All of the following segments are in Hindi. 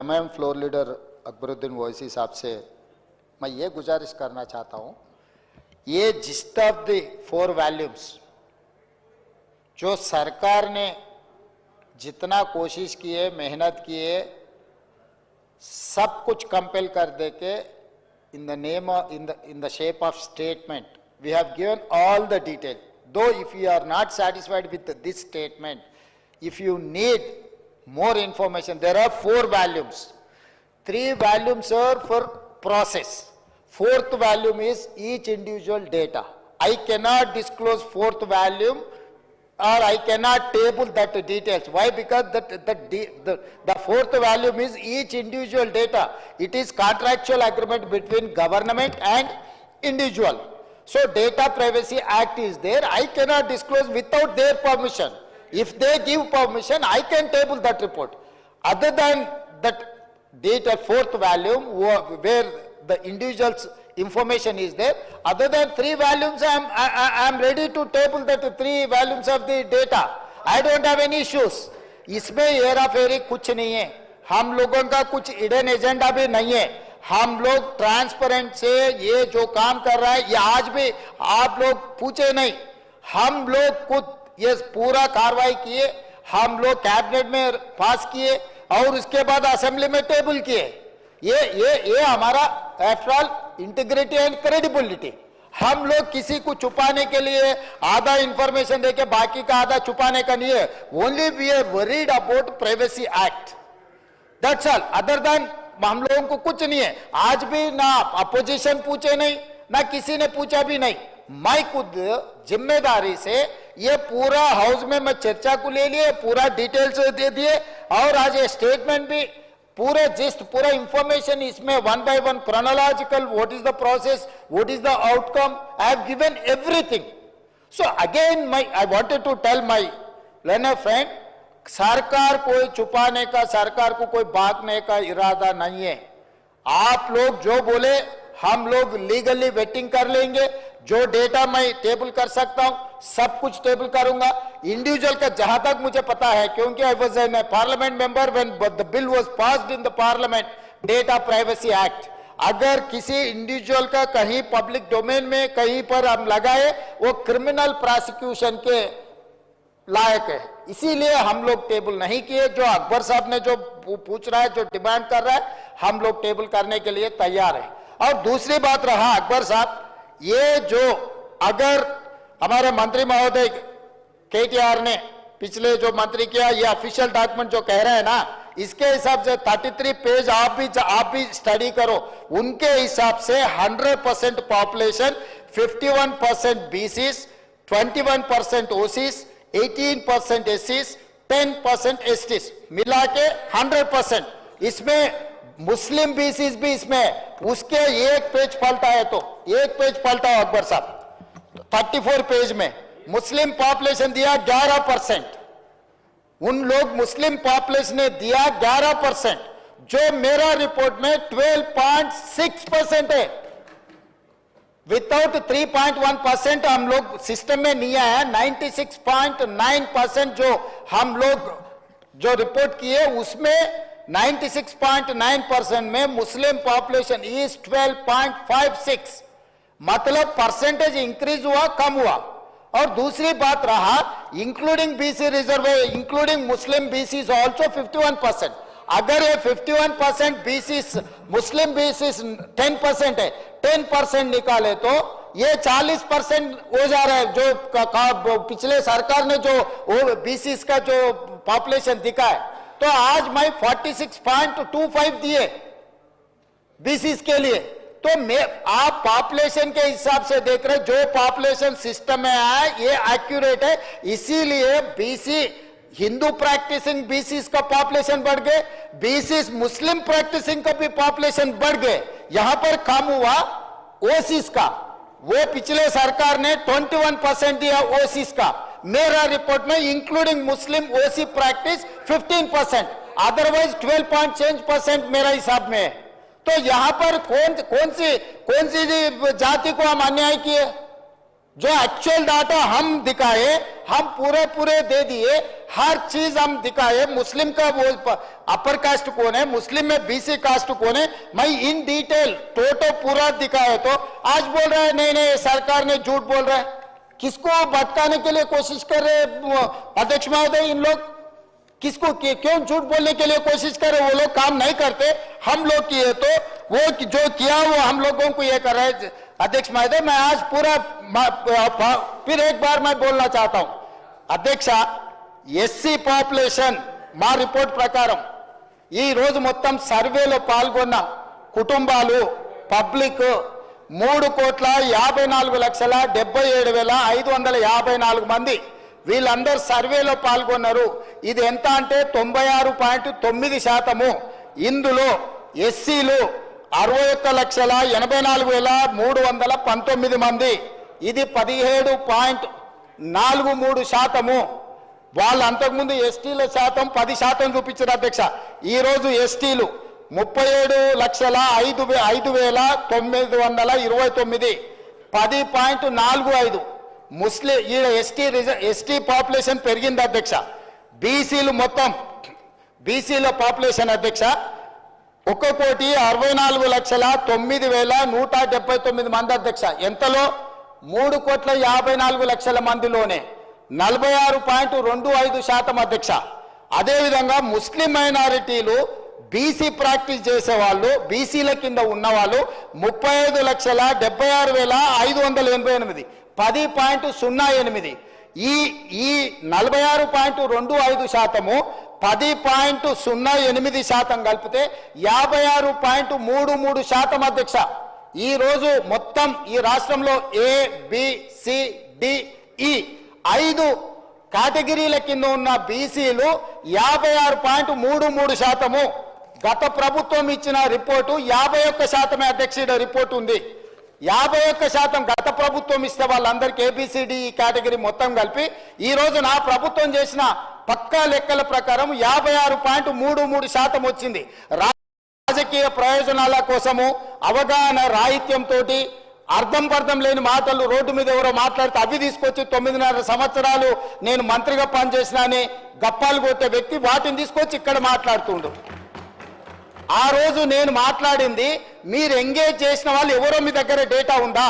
मैं फ्लोर लीडर अकबरुद्दीन ओवैसी साहब से मैं ये गुजारिश करना चाहता हूँ, ये जिस्ट ऑफ द 4 वॉल्यूम्स जो सरकार ने जितना कोशिश की है, मेहनत की है, सब कुछ कंपेल कर दे के in the shape of statement we have given all the detail. Though if you are not satisfied with this statement, if you need more information, there are 4 volumes. 3 volumes are for process. 4th volume is each individual data. I cannot disclose 4th volume or I cannot table that details. Why? Because the 4th volume is each individual data. It is contractual agreement between government and individual. So Data Privacy Act is there. I cannot disclose without their permission. If they give permission, I can table that report. Other than that data 4th volume where the individual's information is there, other than 3 volumes, I am ready to table that 3 volumes of the data. I don't have any issues. इसमें हेरा फेरी कुछ नहीं है, हम लोगों का कुछ हिडन एजेंडा भी नहीं है, हम लोग ट्रांसपेरेंट से ये जो काम कर रहा है, ये आज भी आप लोग पूछे नहीं, हम लोग खुद ये पूरा कार्रवाई किए, हम लोग कैबिनेट में पास किए और उसके बाद असेंबली में टेबल किए। ये हमारा after all integrity and credibility. हम लोग किसी को छुपाने के लिए आधा इंफॉर्मेशन देके बाकी का आधा छुपाने का नहीं है। Only we are worried about privacy act, that's all. Other than हम लोगों को कुछ नहीं है। आज भी ना अपोजिशन पूछे नहीं, ना किसी ने पूछा भी नहीं। मैं खुद जिम्मेदारी से ये पूरा हाउस में मैं चर्चा को ले लिए, पूरा डिटेल्स दे दिए और आज ये स्टेटमेंट भी पूरे जिस्ट पूरा इंफॉर्मेशन इसमें 1 by 1 chronological, what is the process, what is the outcome, I have given everything. So again I wanted to tell my learner friend, सरकार कोई छुपाने का, सरकार को कोई भागने का इरादा नहीं है। आप लोग जो बोले हम लोग लीगली वेटिंग कर लेंगे, जो डेटा मैं टेबल कर सकता हूं सब कुछ टेबल करूंगा। इंडिविजुअल का जहां तक मुझे पता है, क्योंकि I was an parliament member when the bill was passed in the parliament, data privacy act. अगर किसी इंडिविजुअल का कहीं पब्लिक डोमेन में कहीं पर हम लगाए, वो क्रिमिनल प्रोसिक्यूशन के लायक है, इसीलिए हम लोग टेबल नहीं किए। जो अकबर साहब ने जो पूछ रहा है, जो डिमांड कर रहा है, हम लोग टेबल करने के लिए तैयार है। और दूसरी बात रहा अकबर साहब, ये जो अगर हमारे मंत्री महोदय केटीआर ने पिछले जो मंत्री किया, ये ऑफिशियल डॉक्यूमेंट जो कह रहे हैं ना, इसके हिसाब से 33 पेज आप भी स्टडी करो। उनके हिसाब से 100% पॉपुलेशन, 51% बीसीस, 21% ओसीस, 18% एससीस, 10% एसटीस, मिला के 100%। इसमें मुस्लिम बीसीस भी इसमें, उसके एक पेज पलटा है तो एक पेज पलटा हो अकबर साहब, 34 पेज में मुस्लिम पॉपुलेशन दिया 11%। उन लोग मुस्लिम पॉपुलेशन ने दिया 11%, जो मेरा रिपोर्ट में 12.6% है। विदाउट 3.1% हम लोग सिस्टम में नहीं आया। 96.9% जो हम लोग जो रिपोर्ट किए उसमें 96.9% में मुस्लिम पॉपुलेशन इज 12.56, मतलब परसेंटेज इंक्रीज हुआ, कम हुआ। और दूसरी बात रहा इंक्लूडिंग बीसी रिजर्व, इंक्लूडिंग मुस्लिम बीसी ऑल्सो 51%। अगर ये 51% बीसी मुस्लिम बीसी 10% है, 10% निकाले तो ये 40% हो जा रहा है। जो पिछले सरकार ने जो बीसी का जो पॉपुलेशन दिखा है, तो आज मैं 46.25 दिए बीसीस के लिए। तो आप पॉपुलेशन के हिसाब से देख रहे, जो पॉपुलेशन सिस्टम में आया ये एक्यूरेट है। इसीलिए बीसी हिंदू प्रैक्टिसिंग बीसीस का पॉपुलेशन बढ़ गए, बीसीस मुस्लिम प्रैक्टिसिंग का भी पॉपुलेशन बढ़ गए। यहां पर कम हुआ ओसीस का, वो पिछले सरकार ने 21% दिया ओसीस का। मेरा रिपोर्ट में इंक्लूडिंग मुस्लिम ओसी प्रैक्टिस 15%, अदरवाइज 12% मेरा हिसाब में है। तो यहां पर कौन सी जाति को हम अन्याय किए? जो एक्चुअल डाटा हम दिखाए, हम पूरे दे दिए, हर चीज हम दिखाए। मुस्लिम का वो अपर कास्ट कौन है, मुस्लिम में बीसी कास्ट कौन है, मैं इन डिटेल टोटल पूरा दिखाए। तो आज बोल रहा है नहीं नहीं सरकार ने झूठ बोल रहा है। किसको भटकाने के लिए कोशिश कर रहे अध्यक्ष महोदय? इन लोग किसको क्यों झूठ बोलने के लिए कोशिश कर रहे? वो लोग काम नहीं करते, हम लोग किए, तो वो जो किया वो हम लोगों को ये कर रहे हैं। अध्यक्ष महोदय, मैं आज पूरा फिर एक बार मैं बोलना चाहता हूं अध्यक्ष, ఎస్సీ పాపులేషన్ మా రిపోర్ట్ ప్రకారం ఈ రోజు మొత్తం సర్వేలో పాల్గొన్న కుటుంబాలు పబ్లిక్ 3,54,77,554 మంది వీళ్ళందరూ సర్వేలో పాల్గొన్నారు. ఇది ఎంత అంటే 96.9%. ఇందులో ఎస్సీలు 61,84,319 మంది, ఇది 17.43%. వాళ్ళు అంతకుముందు ఎస్టీల శాతం 10% చూపించారు అధ్యక్ష. ఈ రోజు ఎస్టీలు 37,05,929 10.45. ముస్లిం ఈడ ఎస్టీ పాపులేషన్ పెరిగింది అధ్యక్ష. బీసీలు మొత్తం బీసీల పాపులేషన్ అధ్యక్ష 1,64,09,179 మంది అధ్యక్ష. ఎంతలో 3,54,00,000 మందిలోనే 46.25% అధ్యక్ష. అదేవిధంగా ముస్లిం మైనారిటీలు బీసీ ప్రాక్టీస్ చేసేవాళ్ళు, బీసీల కింద ఉన్నవాళ్ళు 35,76,588 10.08. ఈ 46.25% 10.08% కలిపితే 56.33% అధ్యక్ష. ఈ రోజు మొత్తం ఈ రాష్ట్రంలో ABCDE 5 కేటగిరీల కింద ఉన్న బీసీలు 56.33%. గత ప్రభుత్వం ఇచ్చిన రిపోర్టు 51% అధ్యక్ష. రిపోర్ట్ ఉంది 51%. గత ప్రభుత్వం ఇస్తే వాళ్ళందరికీ ABCD కేటగిరీ మొత్తం కలిపి ఈ రోజు నా ప్రభుత్వం చేసిన పక్కా లెక్కల ప్రకారం 56.33% వచ్చింది. రాజకీయ ప్రయోజనాల కోసము అవగాహన రాహిత్యంతో అర్థం లేని మాటలు రోడ్డు మీద ఎవరో మాట్లాడితే అవి తీసుకొచ్చి 9.5 సంవత్సరాలు నేను మంత్రిగా పనిచేసినాని గప్పాలు కొట్టే వ్యక్తి వాటిని తీసుకొచ్చి ఇక్కడ మాట్లాడుతుండు. ఆ రోజు నేను మాట్లాడింది మీరు ఎంగేజ్ చేసిన వాళ్ళు ఎవరో మీ దగ్గర డేటా ఉందా?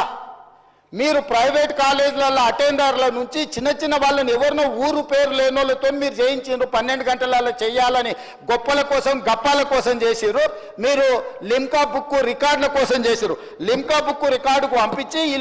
మీరు ప్రైవేట్ కాలేజీలలో అటెండర్ల నుంచి చిన్న వాళ్ళని ఎవరినో ఊరు పేరు లేని వాళ్ళతో మీరు చేయించారు. 12 గంటలలో చేయాలని గొప్పల కోసం గప్పాల కోసం చేసిరు. మీరు లిమ్కా బుక్ రికార్డుల కోసం చేసిరు. లిమ్కా బుక్ రికార్డుకు పంపించి వీళ్ళు